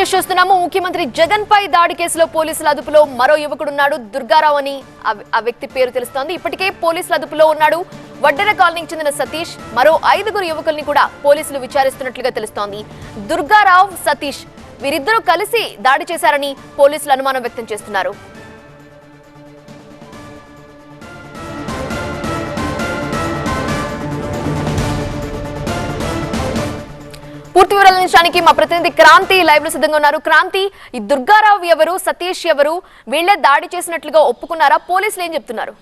News చూస్తున్నాము. ముఖ్యమంత్రి జగన్ పై దాడి కేసులో పోలీసుల అదుపులో మరో యువకుడున్నాడు. దుర్గారావు అని ఆ వ్యక్తి పేరు తెలుస్తోంది. ఇప్పటికే పోలీసుల అదుపులో ఉన్నాడు. వడ్డెర కాలనీకి చెందిన సతీష్, మరో 5 యువకుల్ని కూడా పోలీసులు విచారిస్తున్నట్లుగా తెలుస్తోంది. దుర్గారావు, సతీష్ వీరిద్దరూ కలిసి దాడి చేశారని పోలీసులు అనుమానం వ్యక్తం చేస్తున్నారు. పూర్తి వివరాల నిమిషానికి మా ప్రతినిధి క్రాంతి లైవ్ లో సిద్ధంగా ఉన్నారు. క్రాంతి, ఈ దుర్గారావు ఎవరు, సతీష్ ఎవరు, వీళ్లే దాడి చేసినట్లుగా ఒప్పుకున్నారా? పోలీసులు ఏం చెప్తున్నారు?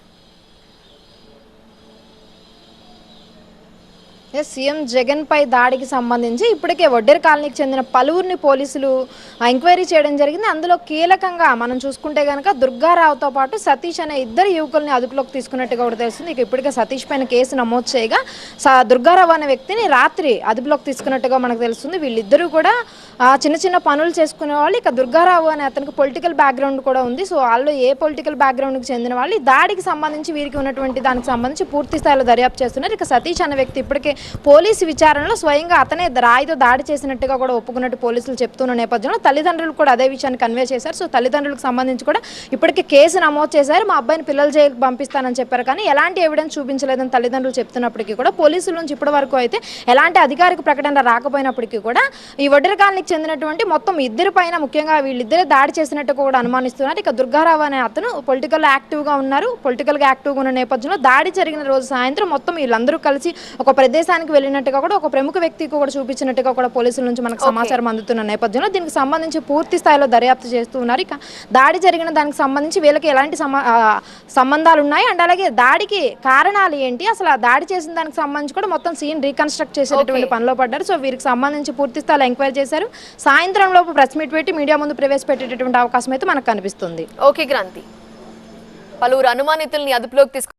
సీఎం జగన్ పై దాడికి సంబంధించి ఇప్పటికే వడ్డెర కాలనీకి చెందిన పలువురిని పోలీసులు ఎంక్వైరీ చేయడం జరిగింది. అందులో కీలకంగా మనం చూసుకుంటే కనుక దుర్గారావుతో పాటు సతీష్ అనే 2 యువకుల్ని అదుపులోకి తీసుకున్నట్టుగా కూడా తెలుస్తుంది. ఇక ఇప్పటికే సతీష్ పైన కేసు నమోదు చేయగా దుర్గారావు అనే వ్యక్తిని రాత్రి అదుపులోకి తీసుకున్నట్టుగా మనకు తెలుస్తుంది. వీళ్ళిద్దరూ కూడా చిన్న చిన్న పనులు చేసుకునే వాళ్ళు. ఇక దుర్గారావు అనే అతనికి పొలిటికల్ బ్యాక్గ్రౌండ్ కూడా ఉంది. సో వాళ్ళు ఏ పొలిటికల్ బ్యాక్గ్రౌండ్కి చెందిన వాళ్ళు. ఈ దాడికి సంబంధించి వీరికి ఉన్నటువంటి దానికి సంబంధించి పూర్తి స్థాయిలో దర్యాప్తు చేస్తున్నారు. ఇక సతీష్ అనే వ్యక్తి ఇప్పటికే పోలీసు విచారణలో స్వయంగా అతనే రాయితో దాడి చేసినట్టుగా కూడా ఒప్పుకున్నట్టు పోలీసులు చెప్తున్న నేపథ్యంలో తల్లిదండ్రులు కూడా అదే విషయాన్ని కన్వే చేశారు. సో తల్లిదండ్రులకు సంబంధించి కూడా ఇప్పటికే కేసు నమోదు చేశారు. మా అబ్బాయిని పిల్లల జైలుకి పంపిస్తానని చెప్పారు, కానీ ఎలాంటి ఎవిడెన్స్ చూపించలేదని తల్లిదండ్రులు చెప్తున్నప్పటికీ కూడా పోలీసుల నుంచి ఇప్పటి వరకు అయితే ఎలాంటి అధికారిక ప్రకటన రాకపోయినప్పటికీ కూడా ఈ వడ్డెర కాలనీకి చెందినటువంటి మొత్తం 2 పైన ముఖ్యంగా వీళ్ళిద్దరే దాడి చేసినట్టు కూడా అనుమానిస్తున్నారు. ఇక దుర్గారావు అనే అతను పొలిటికల్ యాక్టివ్గా ఉన్నారు. పొలిటికల్గా యాక్టివ్గా ఉన్న నేపథ్యంలో దాడి జరిగిన రోజు సాయంత్రం మొత్తం వీళ్ళందరూ కలిసి ఒక ప్రదేశానికి వెళ్ళినట్టుగా కూడా ఒక ప్రముఖ వ్యక్తికి కూడా చూపించినట్టుగా కూడా పోలీసుల నుంచి మనకు సమాచారం అందుతున్న నేపథ్యంలో దీనికి సంబంధించి పూర్తి స్థాయిలో దర్యాప్తు చేస్తూ ఉన్నారు. ఇక దాడి జరిగిన దానికి సంబంధించి వీళ్ళకి ఎలాంటి సంబంధాలు ఉన్నాయి అండ్ అలాగే దాడికి కారణాలు ఏంటి, అసలు ఆ దాడి చేసిన దానికి సంబంధించి కూడా మొత్తం సీన్ రీకన్స్ట్రక్ట్ చేసేటువంటి పనిలో పడ్డారు. సో వీరికి సంబంధించి పూర్తి స్థాయిలో ఎంక్వైరీ చేశారు. సాయంత్రం లోపు ప్రెస్ మీట్ పెట్టి మీడియా ముందు ప్రవేశపెట్టేటటువంటి అవకాశం అయితే మనకు కనిపిస్తుంది. ఓకే క్రాంతి, పలువురు అనుమానితుల్ని అదుపులోకి